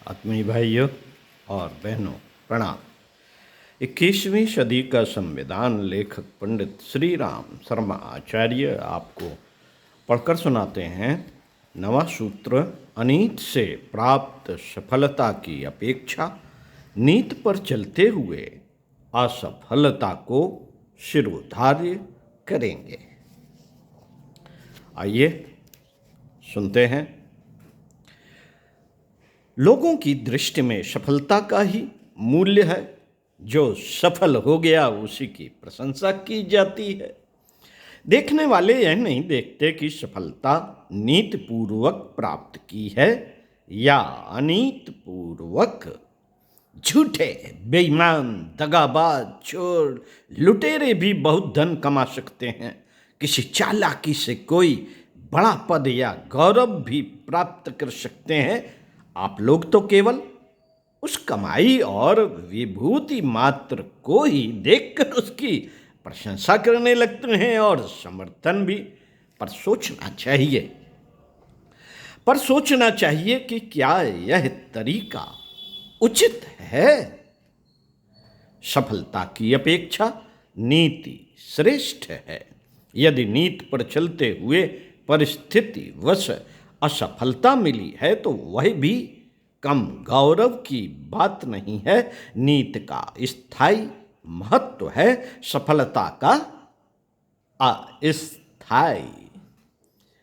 आत्मीय भाइयों और बहनों, प्रणाम। 21वीं सदी का संविधान लेखक पंडित श्री राम शर्मा आचार्य आपको पढ़कर सुनाते हैं। नवा सूत्र: अनीत से प्राप्त सफलता की अपेक्षा नीत पर चलते हुए असफलता को शिरोधार्य करेंगे। आइए सुनते हैं। लोगों की दृष्टि में सफलता का ही मूल्य है। जो सफल हो गया उसी की प्रशंसा की जाती है। देखने वाले यह नहीं देखते कि सफलता नीतिपूर्वक प्राप्त की है या अनीतिपूर्वक। झूठे, बेईमान, दगाबाज, चोर, लुटेरे भी बहुत धन कमा सकते हैं। किसी चालाकी से कोई बड़ा पद या गौरव भी प्राप्त कर सकते हैं। आप लोग तो केवल उस कमाई और विभूति मात्र को ही देखकर उसकी प्रशंसा करने लगते हैं और समर्थन भी। पर सोचना चाहिए कि क्या यह तरीका उचित है। सफलता की अपेक्षा नीति श्रेष्ठ है। यदि नीति पर चलते हुए परिस्थिति वश असफलता मिली है तो वह भी कम गौरव की बात नहीं है। नीति का स्थायी महत्व है, सफलता का अस्थायी।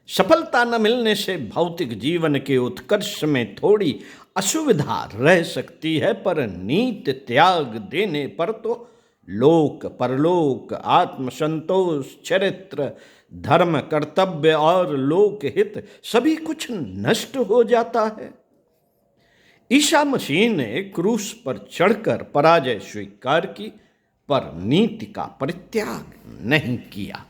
सफलता न मिलने से भौतिक जीवन के उत्कर्ष में थोड़ी असुविधा रह सकती है, पर नीति त्याग देने पर तो लोक परलोक, आत्मसंतोष, चरित्र, धर्म, कर्तव्य और लोकहित सभी कुछ नष्ट हो जाता है। ईसा मसीह ने क्रूस पर चढ़कर पराजय स्वीकार की, पर नीति का परित्याग नहीं किया।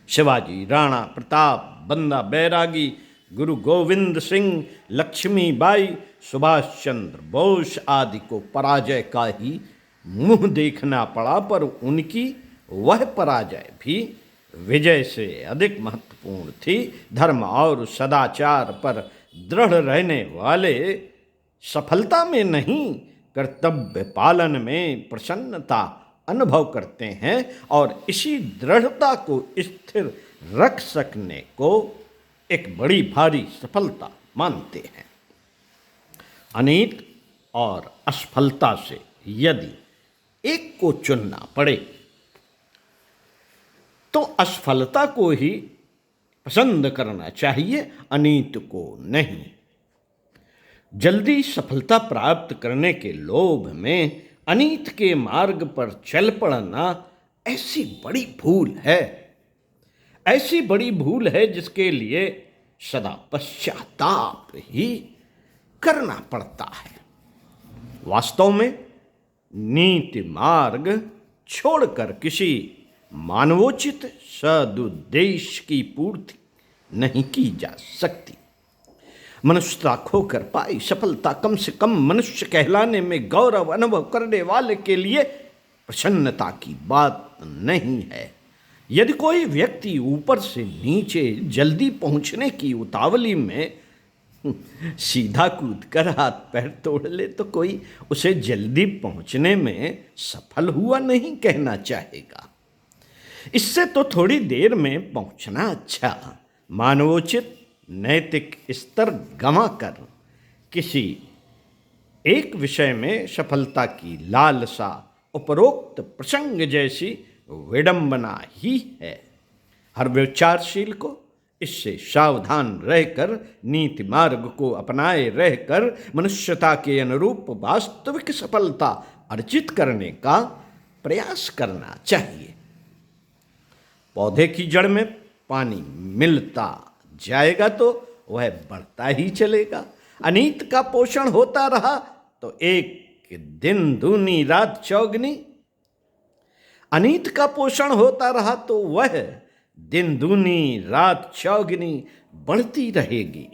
शिवाजी, राणा प्रताप, बंदा बैरागी, गुरु गोविंद सिंह, लक्ष्मीबाई, सुभाष चंद्र बोस आदि को पराजय का ही मुंह देखना पड़ा, पर उनकी वह पराजय भी विजय से अधिक महत्वपूर्ण थी। धर्म और सदाचार पर दृढ़ रहने वाले सफलता में नहीं, कर्तव्य पालन में प्रसन्नता अनुभव करते हैं और इसी दृढ़ता को स्थिर रख सकने को एक बड़ी भारी सफलता मानते हैं। अनीत और असफलता से यदि एक को चुनना पड़े तो असफलता को ही पसंद करना चाहिए, अनीत को नहीं। जल्दी सफलता प्राप्त करने के लोभ में अनीत के मार्ग पर चल पड़ना ऐसी बड़ी भूल है जिसके लिए सदा पश्चाताप ही करना पड़ता है। वास्तव में नीति मार्ग छोड़कर किसी मानवोचित सदुद्देश्य की पूर्ति नहीं की जा सकती। मनुष्यता खोकर पाई सफलता कम से कम मनुष्य कहलाने में गौरव अनुभव करने वाले के लिए प्रसन्नता की बात नहीं है। यदि कोई व्यक्ति ऊपर से नीचे जल्दी पहुंचने की उतावली में सीधा कूदकर हाथ पैर तोड़ ले तो कोई उसे जल्दी पहुंचने में सफल हुआ नहीं कहना चाहेगा। इससे तो थोड़ी देर में पहुंचना अच्छा। मानवोचित नैतिक स्तर गंवाकर किसी एक विषय में सफलता की लालसा उपरोक्त प्रसंग जैसी विडंबना ही है। हर विचारशील को इससे सावधान रहकर नीति मार्ग को अपनाए रहकर मनुष्यता के अनुरूप वास्तविक सफलता अर्जित करने का प्रयास करना चाहिए। पौधे की जड़ में पानी मिलता जाएगा तो वह बढ़ता ही चलेगा। अनीत का पोषण होता रहा तो एक दिन दूनी रात चौगनी। अनीत का पोषण होता रहा तो वह दिन दूनी रात चौगनी बढ़ती रहेगी।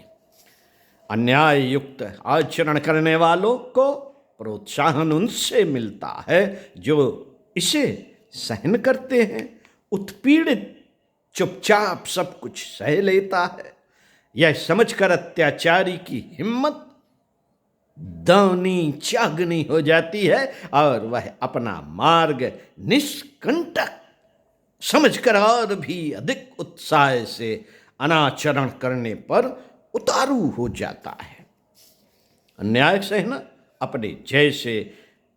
अन्याय युक्त आचरण करने वालों को प्रोत्साहन उनसे मिलता है जो इसे सहन करते हैं। उत्पीड़ित चुपचाप सब कुछ सह लेता है। यह समझकर अत्याचारी की हिम्मत दौनी चागनी हो जाती है और वह अपना मार्ग निष्कंटक समझकर और भी अधिक उत्साह से अनाचरण करने पर उतारू हो जाता है। अन्याय सहना अपने जैसे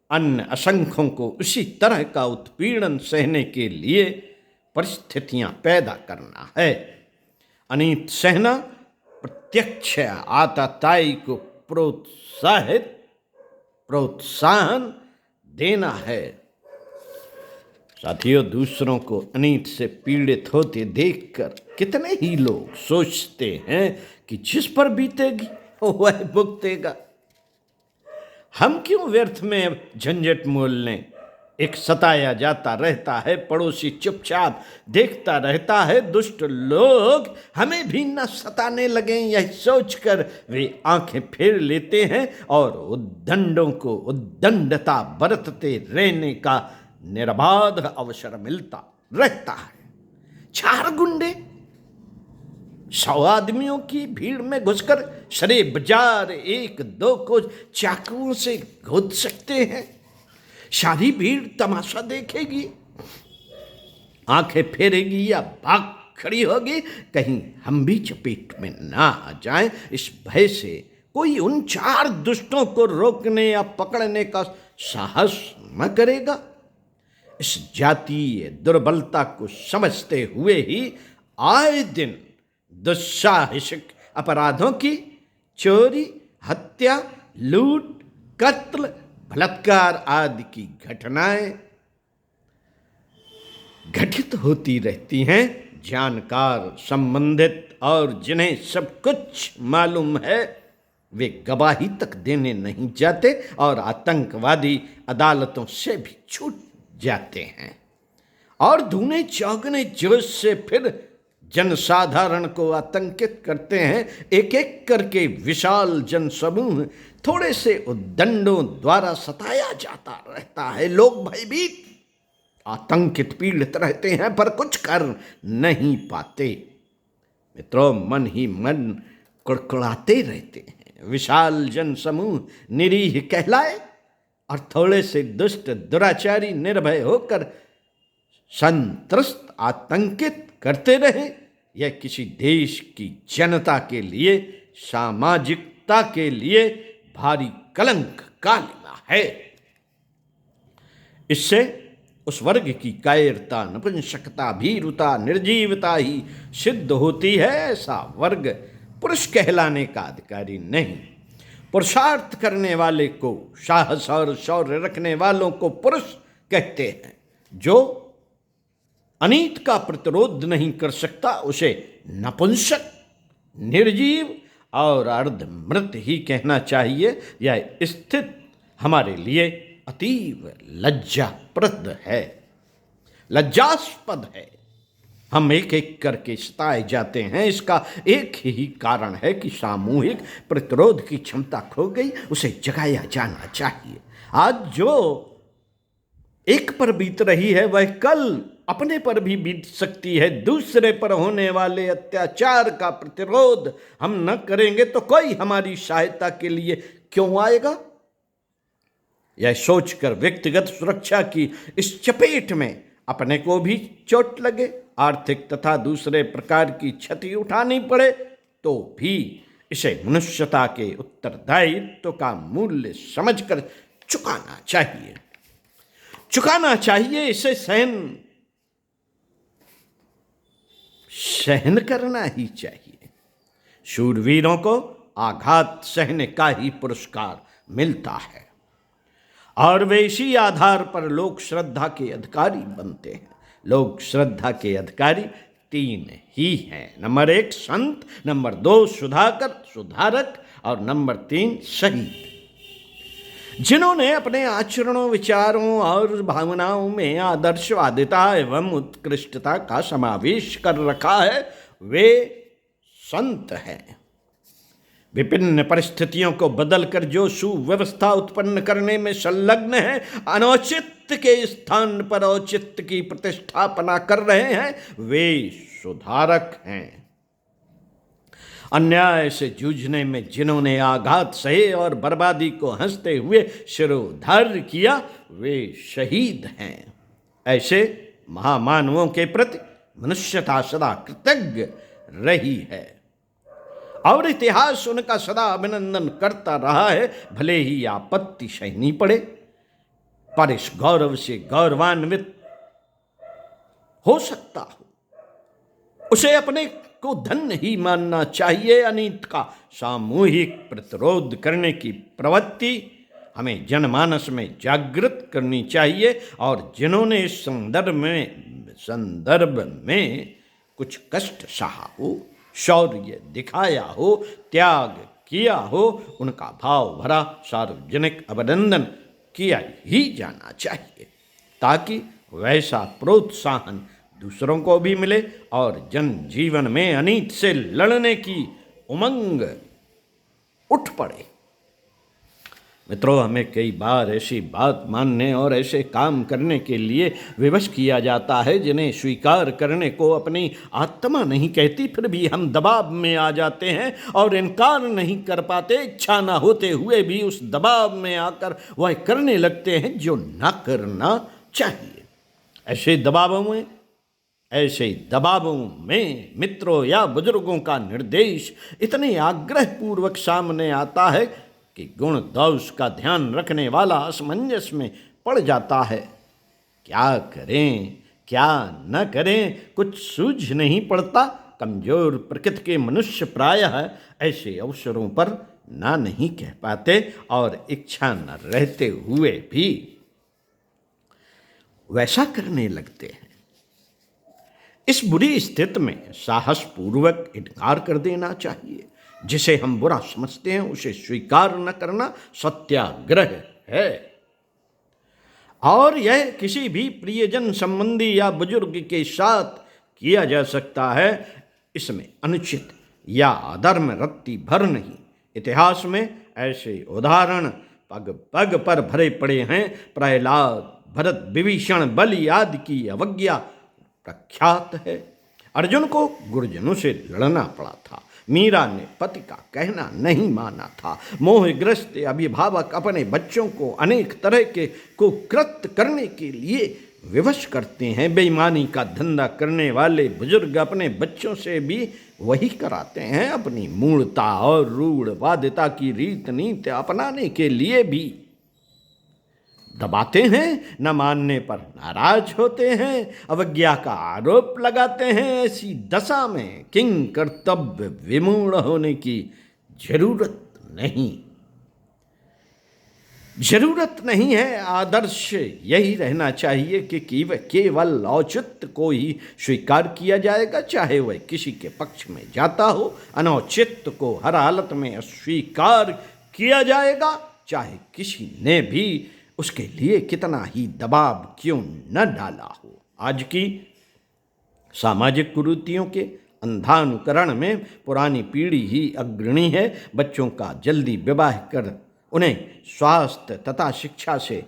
अन्य असंख्यों को उसी तरह का उत्पीड़न सहने के लिए परिस्थितियां पैदा करना है। अनीत सहना प्रत्यक्ष आतताई को प्रोत्साहन देना है। साथियों, दूसरों को अनीत से पीड़ित होते देखकर कितने ही लोग सोचते हैं कि जिस पर बीतेगी वह भुगतेगा। हम क्यों व्यर्थ में झंझट मोल लें। एक सताया जाता रहता है, पड़ोसी चुपचाप देखता रहता है, दुष्ट लोग हमें भी न सताने लगें यह सोचकर वे आंखें फेर लेते हैं और उद्दंडों को उद्दंडता बरतते रहने का निर्बाध अवसर मिलता रहता है। 4 गुंडे 100 आदमियों की भीड़ में घुसकर शरे बाजार 1-2 को चाकुओं से गोद सकते हैं। सारी भीड़ तमाशा देखेगी, आंखें फेरेगी या भाग खड़ी होगी, कहीं हम भी चपेट में ना आ जाएं। इस भय से कोई उन 4 दुष्टों को रोकने या पकड़ने का साहस न करेगा। इस जातीय दुर्बलता को समझते हुए ही आए दिन दुस्साहसिक अपराधों की चोरी, हत्या, लूट, कत्ल, बलात्कार आदि की घटनाएं घटित होती रहती हैं। जानकार, संबंधित और जिन्हें सब कुछ मालूम है वे गवाही तक देने नहीं जाते और आतंकवादी अदालतों से भी छूट जाते हैं और दूने चौगने जोश से फिर जनसाधारण को आतंकित करते हैं। एक एक करके विशाल जनसमूह थोड़े से उद्दंडों द्वारा सताया जाता रहता है। लोग भयभीत, आतंकित, पीड़ित रहते हैं पर कुछ कर नहीं पाते। मित्रों, मन ही मन कुड़कुड़ाते रहते हैं। विशाल जनसमूह निरीह कहलाए और थोड़े से दुष्ट दुराचारी निर्भय होकर संत्रस्त आतंकित करते रहे। यह किसी देश की जनता के लिए, सामाजिकता के लिए भारी कलंक कालिमा है। इससे उस वर्ग की कायरता, नपुंसकता, भीरुता, निर्जीवता ही सिद्ध होती है। ऐसा वर्ग पुरुष कहलाने का अधिकारी नहीं। पुरुषार्थ करने वाले को, साहस और शौर्य रखने वालों को पुरुष कहते हैं। जो अनीत का प्रतिरोध नहीं कर सकता उसे नपुंसक, निर्जीव और अर्धमृत ही कहना चाहिए। यह स्थिति हमारे लिए अतीव लज्जाप्रद है, लज्जास्पद है। हम एक एक करके सताए जाते हैं। इसका एक ही कारण है कि सामूहिक प्रतिरोध की क्षमता खो गई, उसे जगाया जाना चाहिए। आज जो एक पर बीत रही है वह कल अपने पर भी बीत सकती है। दूसरे पर होने वाले अत्याचार का प्रतिरोध हम न करेंगे तो कोई हमारी सहायता के लिए क्यों आएगा। यह सोचकर व्यक्तिगत सुरक्षा की इस चपेट में अपने को भी चोट लगे, आर्थिक तथा दूसरे प्रकार की क्षति उठानी पड़े, तो भी इसे मनुष्यता के उत्तरदायित्व का मूल्य समझकर चुकाना चाहिए। इसे सहन करना ही चाहिए। शूरवीरों को आघात सहने का ही पुरस्कार मिलता है और वे इसी आधार पर लोक श्रद्धा के अधिकारी बनते हैं। लोक श्रद्धा के अधिकारी 3 ही हैं। नंबर 1 संत, नंबर 2 सुधारक और नंबर 3 शहीद, जिन्होंने अपने आचरणों, विचारों और भावनाओं में आदर्शवादिता एवं उत्कृष्टता का समावेश कर रखा है, वे संत हैं। विभिन्न परिस्थितियों को बदलकर जो सुव्यवस्था उत्पन्न करने में संलग्न है, अनौचित्य के स्थान पर औचित्य की प्रतिष्ठापना कर रहे हैं, वे सुधारक हैं। अन्याय से जूझने में जिन्होंने आघात सहे और बर्बादी को हंसते हुए शिरोधार्य किया, वे शहीद हैं। ऐसे महामानवों के प्रति मनुष्यता सदा कृतज्ञ रही है और इतिहास उनका सदा अभिनंदन करता रहा है, भले ही आपत्ति सहनी पड़े, पर इस गौरव से गौरवान्वित हो सकता हो, उसे अपने को धन्य ही मानना चाहिए। अनीत का सामूहिक प्रतिरोध करने की प्रवृत्ति हमें जनमानस में जागृत करनी चाहिए और जिन्होंने इस संदर्भ में कुछ कष्ट सहा हो, शौर्य दिखाया हो, त्याग किया हो, उनका भाव भरा सार्वजनिक अभिनंदन किया ही जाना चाहिए, ताकि वैसा प्रोत्साहन दूसरों को भी मिले और जन जीवन में अनीत से लड़ने की उमंग उठ पड़े। मित्रों, हमें कई बार ऐसी बात मानने और ऐसे काम करने के लिए विवश किया जाता है जिन्हें स्वीकार करने को अपनी आत्मा नहीं कहती, फिर भी हम दबाव में आ जाते हैं और इनकार नहीं कर पाते। इच्छा न होते हुए भी उस दबाव में आकर वह करने लगते हैं जो न करना चाहिए। ऐसे दबावों में मित्रों या बुजुर्गों का निर्देश इतने आग्रहपूर्वक सामने आता है कि गुण दोष का ध्यान रखने वाला असमंजस में पड़ जाता है। क्या करें क्या न करें कुछ सूझ नहीं पड़ता। कमजोर प्रकृति के मनुष्य प्रायः ऐसे अवसरों पर ना नहीं कह पाते और इच्छा न रहते हुए भी वैसा करने लगते हैं। इस बुरी स्थिति में साहसपूर्वक इनकार कर देना चाहिए। जिसे हम बुरा समझते हैं उसे स्वीकार न करना सत्याग्रह है और यह किसी भी प्रियजन संबंधी या बुजुर्ग के साथ किया जा सकता है। इसमें अनुचित या अधर्म रत्ती भर नहीं। इतिहास में ऐसे उदाहरण पग पग पर भरे पड़े हैं। प्रहलाद, भरत, विभीषण, बलि आदि की अवज्ञा प्रख्यात है। अर्जुन को गुरुजनों से लड़ना पड़ा था। मीरा ने पति का कहना नहीं माना था। मोहग्रस्त अभिभावक अपने बच्चों को अनेक तरह के कुकृत्य करने के लिए विवश करते हैं। बेईमानी का धंधा करने वाले बुजुर्ग अपने बच्चों से भी वही कराते हैं। अपनी मूढ़ता और रूढ़वादिता की रीत नीति अपनाने के लिए भी दबाते हैं, न मानने पर नाराज होते हैं, अवज्ञा का आरोप लगाते हैं। ऐसी दशा में किंग कर्तव्य विमूढ़ होने की जरूरत नहीं है। आदर्श यही रहना चाहिए कि केवल औचित्य को ही स्वीकार किया जाएगा, चाहे वह किसी के पक्ष में जाता हो। अनौचित्य को हर हालत में अस्वीकार किया जाएगा, चाहे किसी ने भी उसके लिए कितना ही दबाव क्यों न डाला हो। आज की सामाजिक कुरीतियों के अंधानुकरण में पुरानी पीढ़ी ही अग्रणी है। बच्चों का जल्दी विवाह कर उन्हें स्वास्थ्य तथा शिक्षा से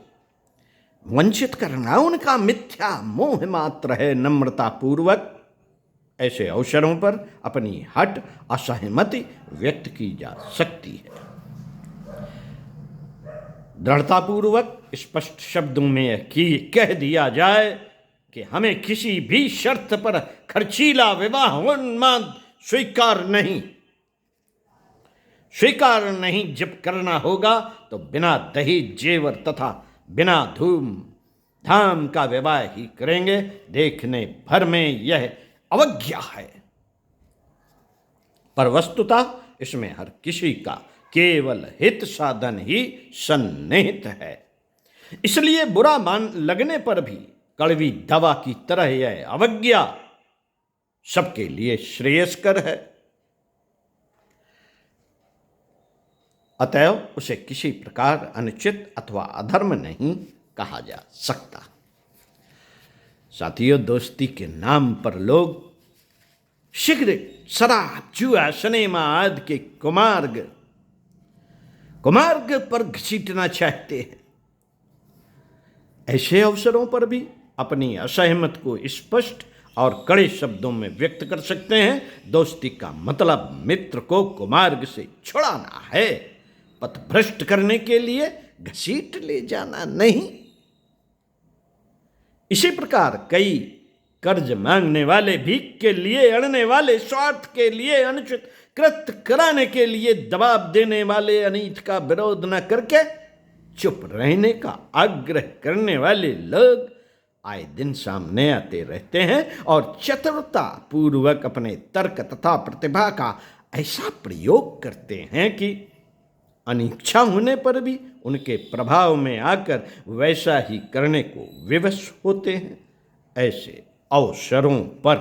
वंचित करना उनका मिथ्या मोह मात्र है। नम्रतापूर्वक ऐसे अवसरों पर अपनी हट असहमति व्यक्त की जा सकती है। दृढ़तापूर्वक स्पष्ट शब्दों में कह दिया जाए कि हमें किसी भी शर्त पर खर्चीला विवाह उन्माद स्वीकार नहीं। जब करना होगा तो बिना दहेज जेवर तथा बिना धूम धाम का विवाह ही करेंगे। देखने भर में यह अवज्ञा है, पर वस्तुतः इसमें हर किसी का केवल हित साधन ही सन्निहित है। इसलिए बुरा मान लगने पर भी कड़वी दवा की तरह यह अवज्ञा सबके लिए श्रेयस्कर है। अतएव उसे किसी प्रकार अनुचित अथवा अधर्म नहीं कहा जा सकता। साथियों, दोस्ती के नाम पर लोग सिगरेट, शराब, जुआ, सिनेमा आदि के कुमार्ग पर घसीटना चाहते हैं। ऐसे अवसरों पर भी अपनी असहमत को स्पष्ट और कड़े शब्दों में व्यक्त कर सकते हैं। दोस्ती का मतलब मित्र को कुमार्ग से छुड़ाना है, पथभ्रष्ट करने के लिए घसीट ले जाना नहीं। इसी प्रकार कई कर्ज मांगने वाले, भीख के लिए अड़ने वाले, स्वार्थ के लिए अनुचित कृत्य कराने के लिए दबाव देने वाले, अनीत का विरोध न करके चुप रहने का आग्रह करने वाले लोग आए दिन सामने आते रहते हैं और चतुरता पूर्वक अपने तर्क तथा प्रतिभा का ऐसा प्रयोग करते हैं कि अनिच्छा होने पर भी उनके प्रभाव में आकर वैसा ही करने को विवश होते हैं। ऐसे अवसरों पर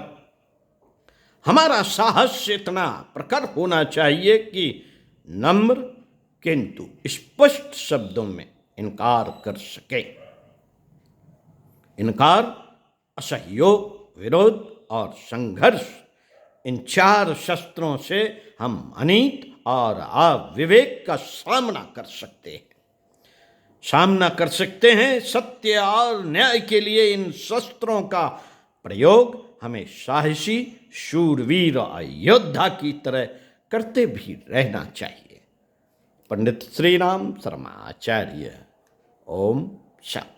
हमारा साहस इतना प्रखर होना चाहिए कि नम्र किंतु स्पष्ट शब्दों में इनकार कर सके। इनकार, असहयोग, विरोध और संघर्ष, इन चार शस्त्रों से हम अनीत और अविवेक का सामना कर सकते हैं। सत्य और न्याय के लिए इन शस्त्रों का प्रयोग हमें साहसी, शूरवीर और योद्धा की तरह करते भी रहना चाहिए। पंडित श्री राम शर्मा आचार्य। ओम शांति।